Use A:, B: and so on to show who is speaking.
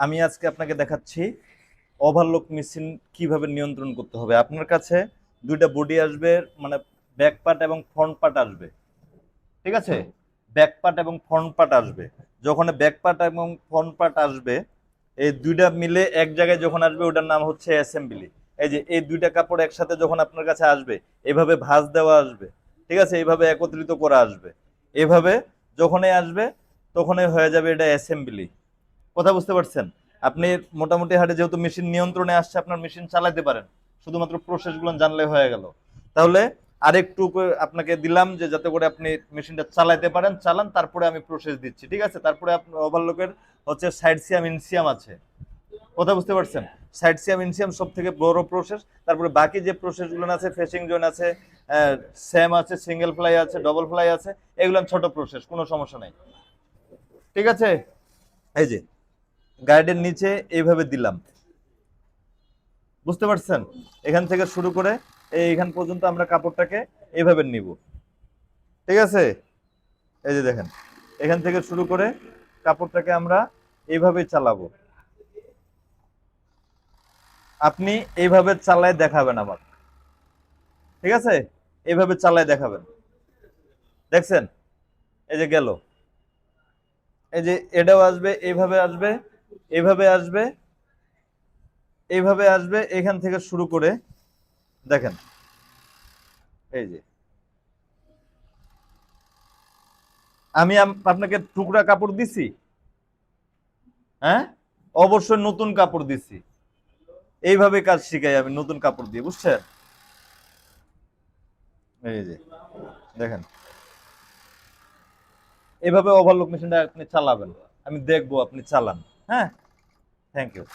A: আমি আজকে আপনাকে দেখাচ্ছি ওভারলক মেশিন কিভাবে নিয়ন্ত্রণ করতে হবে। আপনার কাছে দুইটা বডি আসবে, মানে ব্যাক পার্ট এবং ফ্রন্ট পার্ট আসবে, ঠিক আছে? ব্যাক পার্ট এবং ফ্রন্ট পার্ট আসবে। যখন ব্যাক পার্ট এবং ফ্রন্ট পার্ট আসবে, এই দুইটা মিলে এক জায়গায় যখন আসবে, ওটার নাম হচ্ছে অ্যাসেম্বলি। এই যে এই দুইটা কাপড় একসাথে যখন আপনার কাছে আসবে, এভাবে ভাঁজ দেওয়া আসবে, ঠিক আছে? এইভাবে একত্রিত করা আসবে। এভাবে যখনই আসবে তখনই হয়ে যাবে এটা অ্যাসেম্বলি। কথা বুঝতে পারছেন? আপনি মোটামুটি হারে যেহেতু মেশিন নিয়ন্ত্রণে আসছে, আপনার মেশিন চালাতে পারেন, শুধুমাত্র প্রসেসগুলো জানলে হয়ে গেল। তাহলে আরেকটু আপনাকে দিলাম যে যাতে করে আপনি মেশিনটা চালাতে পারেন, চালান, তারপরে আমি প্রসেস দিচ্ছি, ঠিক আছে? তারপরে আপনার ওভারলকের হচ্ছে সাইড সিয়াম ইনসিয়াম আছে। কথা বুঝতে পারছেন? সাইড সিয়াম ইনসিয়াম সব থেকে বড় প্রসেস। তারপরে বাকি যে প্রসেসগুলো আছে, ফেসিং জোন আছে, স্যাম আছে, সিঙ্গেল ফ্লাই আছে, ডবল ফ্লাই আছে, এগুলো ছোট প্রসেস, কোনো সমস্যা নাই, ঠিক আছে? এই যে গাইডের নিচে এইভাবে দিলাম, বুঝতে পারছেন? এখান থেকে শুরু করে এইখান পর্যন্ত আমরা কাপড়টাকে এইভাবে নিব, ঠিক আছে? এই যে দেখেন, এখান থেকে শুরু করে কাপড়টাকে আমরা এইভাবে চালাবো। আপনি এইভাবে চালায় দেখাবেন আমার, ঠিক আছে? এইভাবে চালায় দেখাবেন। দেখছেন? এই যে গেল, এই যে এটাও আসবে, এইভাবে আসবে, এইভাবে আসবে, এইভাবে আসবে, এখান থেকে শুরু করে দেখেন, এই যে আমি আপনাকে টুকরা কাপড় দিছি, হ্যাঁ? অবশ্যই নতুন কাপড় দিছি। এইভাবে কাজ শিখাই আমি নতুন কাপড় দিয়ে, বুঝছেন? এই যে দেখেন, এভাবে ওভারলক মেশিনটা আপনি চালাবেন, আমি দেখবো আপনি চালান। হ্যাঁ, থ্যাংক ইউ।